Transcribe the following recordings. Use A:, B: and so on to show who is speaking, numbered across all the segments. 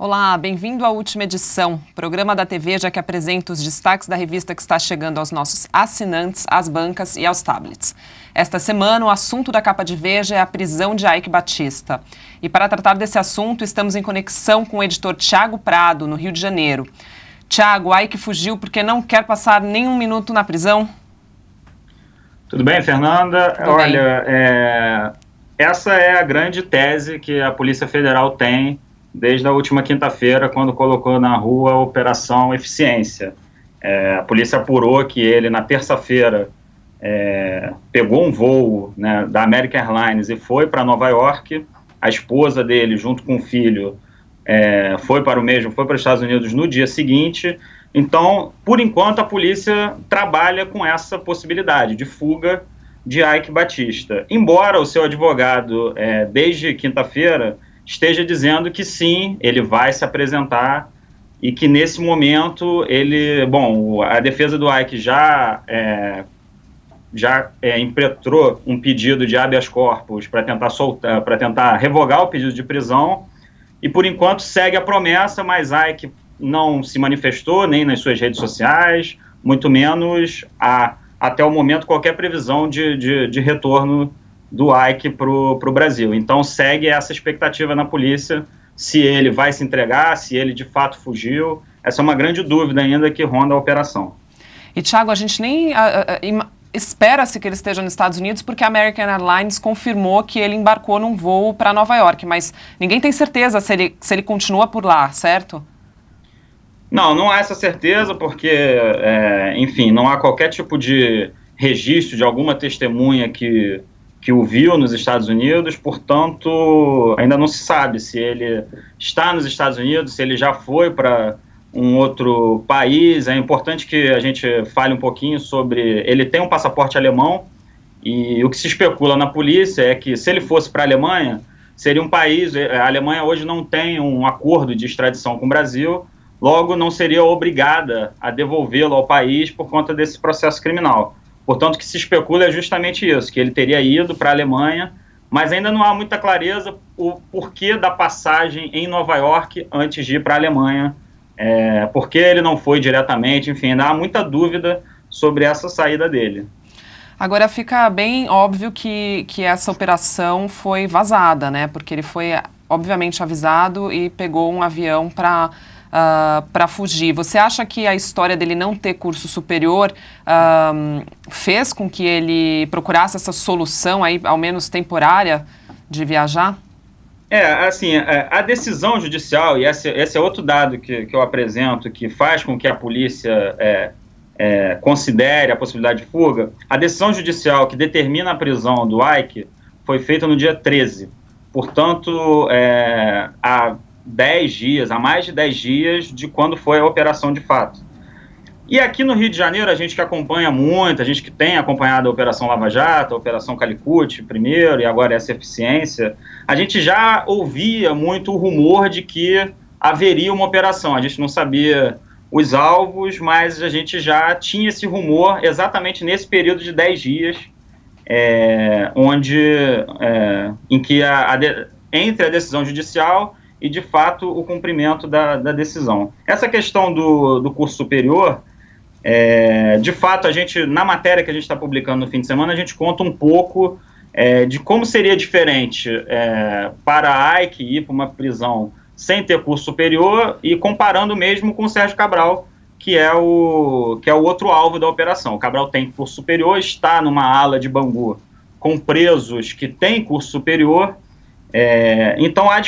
A: Olá, bem-vindo à última edição, programa da TVEJA que apresenta os destaques da revista que está chegando aos nossos assinantes, às bancas e aos tablets. Esta semana, o assunto da capa de Veja é a prisão de Eike Batista. E para tratar desse assunto, estamos em conexão com o editor Tiago Prado, no Rio de Janeiro. Tiago, Eike fugiu porque não quer passar nenhum minuto na prisão?
B: Tudo bem, Fernanda?
A: Tudo bem.
B: Essa é a grande tese que a Polícia Federal tem desde a última quinta-feira, quando colocou na rua a Operação Eficiência. A polícia apurou que ele, na terça-feira, pegou um voo, né, da American Airlines e foi para Nova York. A esposa dele, junto com o filho, foi para os Estados Unidos no dia seguinte. Então, por enquanto, a polícia trabalha com essa possibilidade de fuga de Eike Batista. Embora o seu advogado, desde quinta-feira, esteja dizendo que sim, ele vai se apresentar e que nesse momento a defesa do Eike já impetrou um pedido de habeas corpus para tentar revogar o pedido de prisão e por enquanto segue a promessa, mas Eike não se manifestou nem nas suas redes sociais, muito menos até o momento qualquer previsão de retorno do Eike para o Brasil. Então segue essa expectativa na polícia, se ele vai se entregar, se ele de fato fugiu. Essa é uma grande dúvida ainda que ronda a operação.
A: E Tiago, a gente nem espera-se que ele esteja nos Estados Unidos porque a American Airlines confirmou que ele embarcou num voo para Nova York, mas ninguém tem certeza se ele continua por lá, certo?
B: Não há essa certeza porque, enfim, não há qualquer tipo de registro de alguma testemunha que o viu nos Estados Unidos, portanto, ainda não se sabe se ele está nos Estados Unidos, se ele já foi para um outro país. É importante que a gente fale um pouquinho sobre... Ele tem um passaporte alemão e o que se especula na polícia é que se ele fosse para a Alemanha, seria um país... A Alemanha hoje não tem um acordo de extradição com o Brasil, logo não seria obrigada a devolvê-lo ao país por conta desse processo criminal. Portanto, o que se especula é justamente isso, que ele teria ido para a Alemanha, mas ainda não há muita clareza o porquê da passagem em Nova York antes de ir para a Alemanha, por que ele não foi diretamente, enfim, ainda há muita dúvida sobre essa saída dele.
A: Agora fica bem óbvio que essa operação foi vazada, né? Porque ele foi, obviamente, avisado e pegou um avião para fugir. Você acha que a história dele não ter curso superior fez com que ele procurasse essa solução aí, ao menos temporária, de viajar?
B: A decisão judicial, e esse é outro dado que eu apresento, que faz com que a polícia considere a possibilidade de fuga, a decisão judicial que determina a prisão do Eike foi feita no dia 13. Portanto, há mais de 10 dias de quando foi a operação de fato. E aqui no Rio de Janeiro, a gente que acompanha muito, a gente que tem acompanhado a Operação Lava Jato, a Operação Calicut primeiro e agora essa Eficiência, a gente já ouvia muito o rumor de que haveria uma operação. A gente não sabia os alvos, mas a gente já tinha esse rumor exatamente nesse período de 10 dias, em que entre a decisão judicial e, de fato, o cumprimento da decisão. Essa questão do curso superior, de fato, a gente, na matéria que a gente está publicando no fim de semana, a gente conta um pouco de como seria diferente para a Eike ir para uma prisão sem ter curso superior e comparando mesmo com o Sérgio Cabral, que é o outro alvo da operação. O Cabral tem curso superior, está numa ala de Bangu com presos que têm curso superior. Então há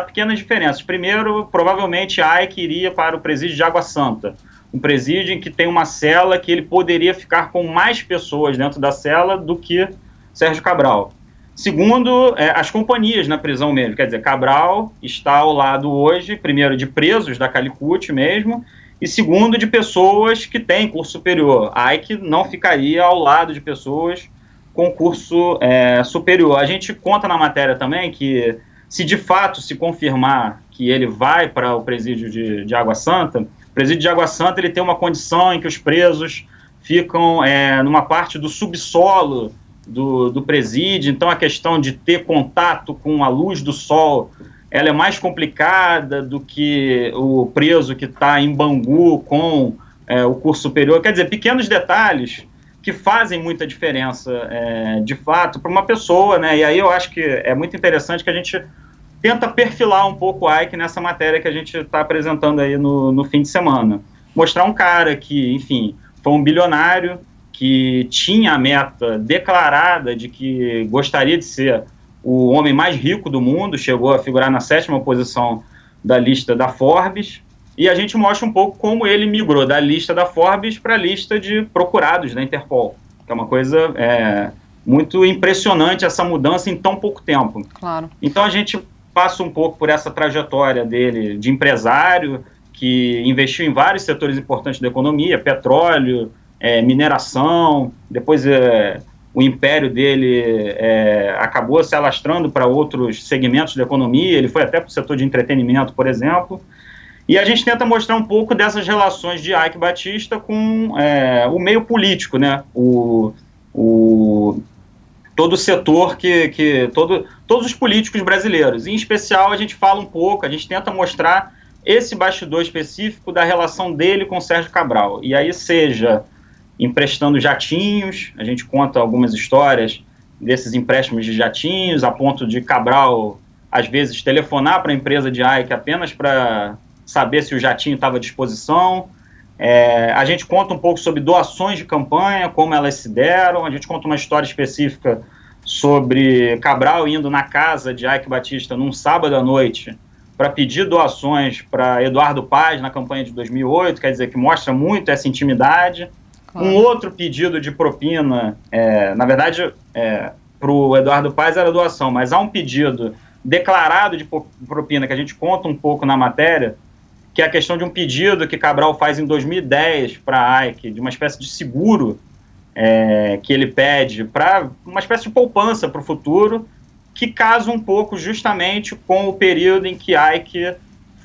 B: pequenas diferenças. Primeiro, provavelmente a Eike iria para o presídio de Água Santa, um presídio em que tem uma cela que ele poderia ficar com mais pessoas dentro da cela do que Sérgio Cabral. Segundo, as companhias na prisão mesmo, quer dizer, Cabral está ao lado hoje, primeiro, de presos da Calicut mesmo, e segundo, de pessoas que têm curso superior. A Eike não ficaria ao lado de pessoas com curso superior. A gente conta na matéria também que, se de fato se confirmar que ele vai para o presídio de Água Santa, o presídio de Água Santa ele tem uma condição em que os presos ficam numa parte do subsolo do presídio, então a questão de ter contato com a luz do sol ela é mais complicada do que o preso que está em Bangu com o curso superior. Quer dizer, pequenos detalhes que fazem muita diferença, de fato, para uma pessoa, né? E aí eu acho que é muito interessante que a gente tenta perfilar um pouco o Ike nessa matéria que a gente está apresentando aí no fim de semana. Mostrar um cara que, enfim, foi um bilionário, que tinha a meta declarada de que gostaria de ser o homem mais rico do mundo, chegou a figurar na 7ª posição da lista da Forbes, e a gente mostra um pouco como ele migrou da lista da Forbes para a lista de procurados da Interpol, que é uma coisa muito impressionante, essa mudança em tão pouco tempo.
A: Claro.
B: Então a gente passa um pouco por essa trajetória dele de empresário, que investiu em vários setores importantes da economia, petróleo, mineração, depois o império dele acabou se alastrando para outros segmentos da economia, ele foi até para o setor de entretenimento, por exemplo, e a gente tenta mostrar um pouco dessas relações de Ike Batista com o meio político, né? Todo o setor todos os políticos brasileiros. Em especial, a gente fala um pouco, a gente tenta mostrar esse bastidor específico da relação dele com Sérgio Cabral. E aí, seja emprestando jatinhos, a gente conta algumas histórias desses empréstimos de jatinhos, a ponto de Cabral, às vezes, telefonar para a empresa de Ike apenas para saber se o jatinho estava à disposição. A gente conta um pouco sobre doações de campanha, como elas se deram, a gente conta uma história específica sobre Cabral indo na casa de Ike Batista num sábado à noite para pedir doações para Eduardo Paz na campanha de 2008, quer dizer, que mostra muito essa intimidade. Claro. Um outro pedido de propina, na verdade, para o Eduardo Paz era doação, mas há um pedido declarado de propina que a gente conta um pouco na matéria, que é a questão de um pedido que Cabral faz em 2010 para Ike, de uma espécie de seguro que ele pede para uma espécie de poupança para o futuro, que casa um pouco justamente com o período em que Ike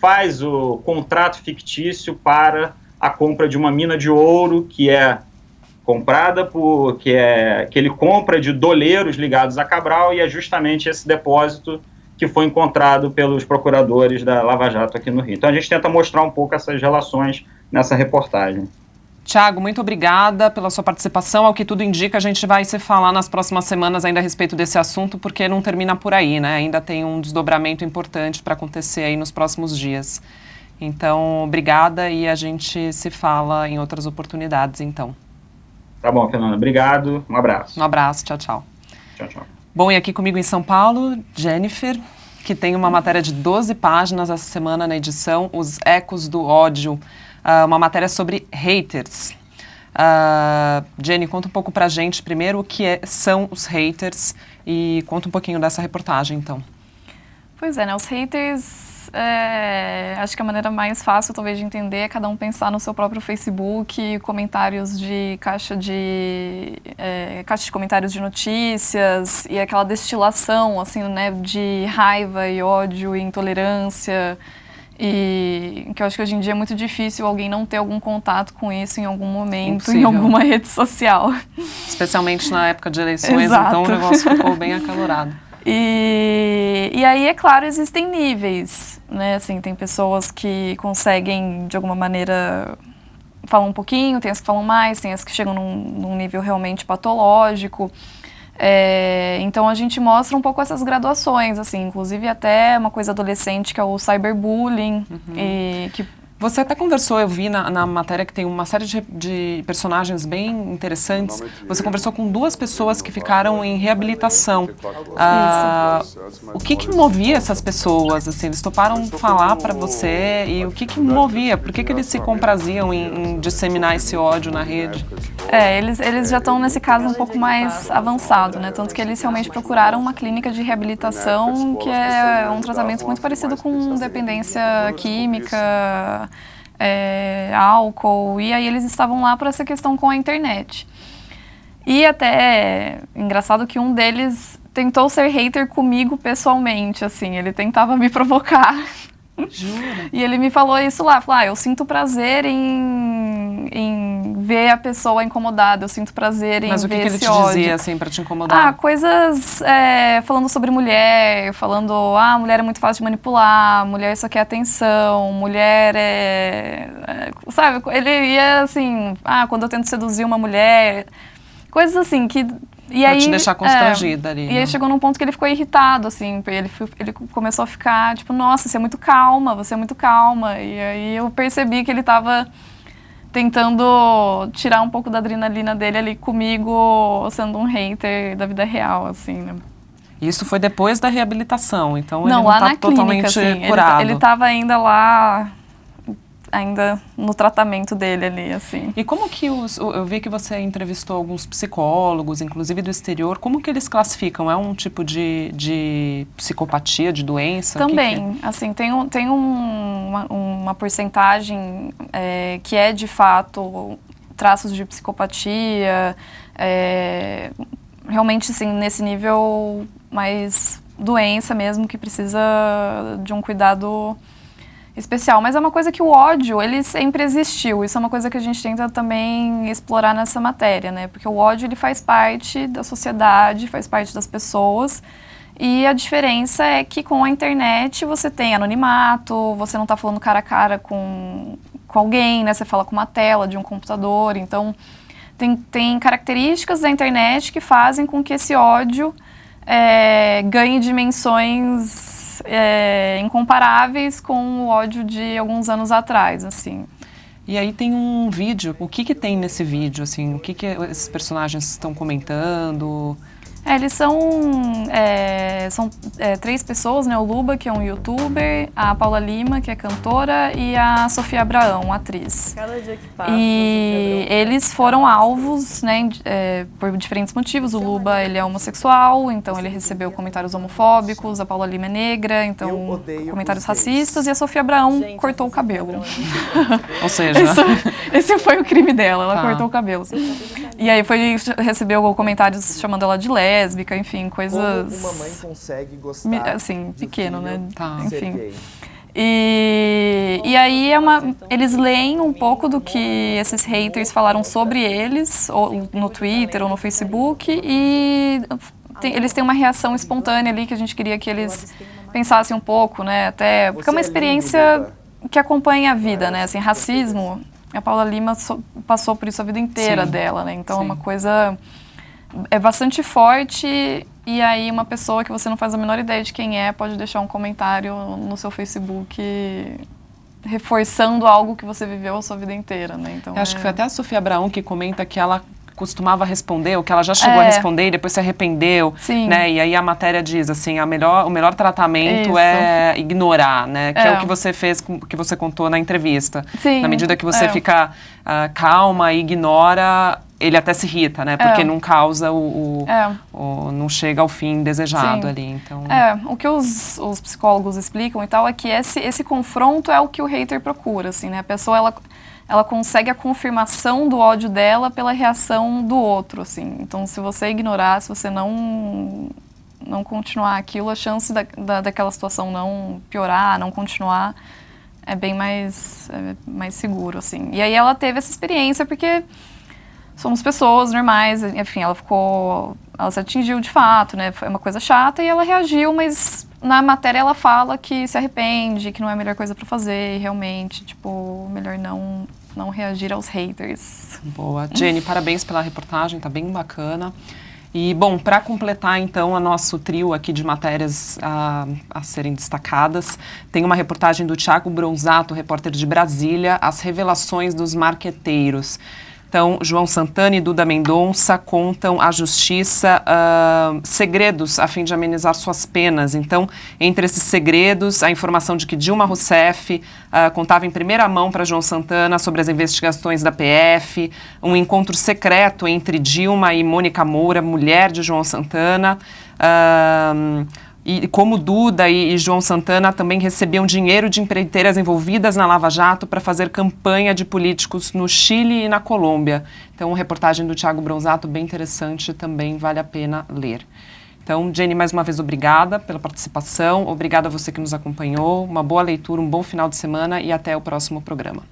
B: faz o contrato fictício para a compra de uma mina de ouro que é comprada que ele compra de doleiros ligados a Cabral, e é justamente esse depósito que foi encontrado pelos procuradores da Lava Jato aqui no Rio. Então a gente tenta mostrar um pouco essas relações nessa reportagem.
A: Tiago, muito obrigada pela sua participação. Ao que tudo indica, a gente vai se falar nas próximas semanas ainda a respeito desse assunto, porque não termina por aí, né? Ainda tem um desdobramento importante para acontecer aí nos próximos dias. Então, obrigada, e a gente se fala em outras oportunidades, então.
B: Tá bom, Fernanda. Obrigado. Um abraço.
A: Um abraço. Tchau, tchau.
B: Tchau, tchau.
A: Bom, e aqui comigo em São Paulo, Jennifer, que tem uma matéria de 12 páginas essa semana na edição, Os Ecos do Ódio, uma matéria sobre haters. Jenny, conta um pouco pra gente primeiro o que são os haters e conta um pouquinho dessa reportagem, então.
C: Pois é, né, os haters, acho que a maneira mais fácil talvez de entender é cada um pensar no seu próprio Facebook, comentários de caixa de comentários de notícias e aquela destilação, assim, né, de raiva e ódio e intolerância, e que eu acho que hoje em dia é muito difícil alguém não ter algum contato com isso em algum momento,
A: Impossível.
C: em alguma rede social.
A: Especialmente na época de eleições,
C: Exato.
A: Então o negócio ficou bem acalorado.
C: E aí, é claro, existem níveis, né, assim, tem pessoas que conseguem, de alguma maneira, falar um pouquinho, tem as que falam mais, tem as que chegam num nível realmente patológico. Então a gente mostra um pouco essas graduações, assim, inclusive até uma coisa adolescente que é o cyberbullying. E que
A: você até conversou, eu vi na matéria que tem uma série de personagens bem interessantes. Você conversou com 2 pessoas que ficaram em reabilitação. O que movia essas pessoas? Assim, eles toparam falar para você, e o que movia? Por que eles se compraziam em disseminar esse ódio na rede?
C: Eles já estão nesse caso um pouco mais avançado, né? Tanto que eles realmente procuraram uma clínica de reabilitação que é um tratamento muito parecido com dependência química, álcool, e aí eles estavam lá por essa questão com a internet. E até engraçado que um deles tentou ser hater comigo pessoalmente, assim, ele tentava me provocar.
A: Jura?
C: E ele me falou isso lá, falou, eu sinto prazer em ver a pessoa incomodada, eu sinto prazer em ver esse ódio.
A: Mas o que ele te dizia, assim, pra te incomodar?
C: Coisas falando sobre mulher, falando, mulher é muito fácil de manipular, mulher só quer atenção, mulher sabe, ele ia assim, quando eu tento seduzir uma mulher, coisas assim que... E
A: pra
C: aí,
A: te deixar constrangida ali.
C: E aí chegou num ponto que ele ficou irritado, assim, ele começou a ficar, tipo, nossa, você é muito calma, você é muito calma. E aí eu percebi que ele tava tentando tirar um pouco da adrenalina dele ali comigo, sendo um hater da vida real, assim, né?
A: Isso foi depois da reabilitação, então
C: não,
A: ele
C: lá
A: não tá
C: na
A: totalmente
C: clínica, assim,
A: curado.
C: ele tava ainda lá... ainda no tratamento dele ali, assim.
A: E como que eu vi que você entrevistou alguns psicólogos, inclusive do exterior, como que eles classificam? É um tipo de psicopatia, de doença?
C: Também, assim, tem uma porcentagem que é de fato traços de psicopatia, realmente, assim, nesse nível mais doença mesmo, que precisa de um cuidado especial, mas é uma coisa que o ódio, ele sempre existiu. Isso é uma coisa que a gente tenta também explorar nessa matéria, né? Porque o ódio, ele faz parte da sociedade, faz parte das pessoas, e a diferença é que com a internet você tem anonimato, você não está falando cara a cara com alguém, né? Você fala com uma tela de um computador, então tem características da internet que fazem com que esse ódio ganhe dimensões incomparáveis com o ódio de alguns anos atrás, assim.
A: E aí tem um vídeo, o que tem nesse vídeo, assim, o que esses personagens estão comentando?
C: Eles são 3 pessoas, né? O Luba, que é um youtuber, a Paula Lima, que é cantora, e a Sofia Abraão, atriz.
D: Cada dia que passa,
C: e eles foram alvos, né, por diferentes motivos. O Luba, ele é homossexual, então ele recebeu comentários homofóbicos. A Paula Lima é negra, então comentários racistas. E a Sofia Abraão cortou o cabelo.
A: Ou seja...
C: Esse foi o crime dela, ela
A: Tá.
C: cortou o cabelo. E aí recebeu comentários chamando ela de lésbica, enfim, coisas...
D: Como uma mãe consegue gostar
C: assim, pequeno, né?
A: Tá.
C: Enfim. E aí eles leem um pouco do que esses haters falaram sobre eles, ou no Twitter ou no Facebook, e eles têm uma reação espontânea ali que a gente queria que eles pensassem um pouco, né? Até porque é uma experiência que acompanha a vida, né? Assim, racismo, a Paula Lima passou por isso a vida inteira
A: Sim.
C: dela, né? Então
A: Sim.
C: é uma coisa bastante forte. E aí uma pessoa que você não faz a menor ideia de quem pode deixar um comentário no seu Facebook reforçando algo que você viveu a sua vida inteira, né? Então,
A: Eu acho que foi até a Sofia Abraão que comenta que ela costumava responder, ou que ela já chegou a responder e depois se arrependeu,
C: Sim.
A: né? E aí a matéria diz assim, o melhor tratamento
C: Isso.
A: é ignorar, né? Que é o que você fez, que você contou na entrevista.
C: Sim,
A: Na medida que você fica calma e ignora, ele até se irrita, né? Porque não causa não chega ao fim desejado. Sim. Ali, então...
C: o que os psicólogos explicam e tal é que esse confronto é o que o hater procura, assim, né? A pessoa, ela consegue a confirmação do ódio dela pela reação do outro, assim. Então, se você ignorar, se você não continuar aquilo, a chance daquela situação não piorar, não continuar, é bem mais seguro, assim. E aí ela teve essa experiência porque somos pessoas normais, enfim, ela se atingiu de fato, né? Foi uma coisa chata e ela reagiu, mas na matéria ela fala que se arrepende, que não é a melhor coisa pra fazer, e realmente, tipo, melhor não reagir aos haters.
A: Boa. Jenny, parabéns pela reportagem, tá bem bacana. E, bom, para completar, então, o nosso trio aqui de matérias a serem destacadas, tem uma reportagem do Thiago Bronzato, repórter de Brasília, As Revelações dos Marqueteiros. Então, João Santana e Duda Mendonça contam à justiça segredos a fim de amenizar suas penas. Então, entre esses segredos, a informação de que Dilma Rousseff contava em primeira mão para João Santana sobre as investigações da PF, um encontro secreto entre Dilma e Mônica Moura, mulher de João Santana, e como Duda e João Santana também recebiam dinheiro de empreiteiras envolvidas na Lava Jato para fazer campanha de políticos no Chile e na Colômbia. Então, reportagem do Thiago Bronzato, bem interessante, também vale a pena ler. Então, Jenny, mais uma vez, obrigada pela participação, obrigada a você que nos acompanhou, uma boa leitura, um bom final de semana e até o próximo programa.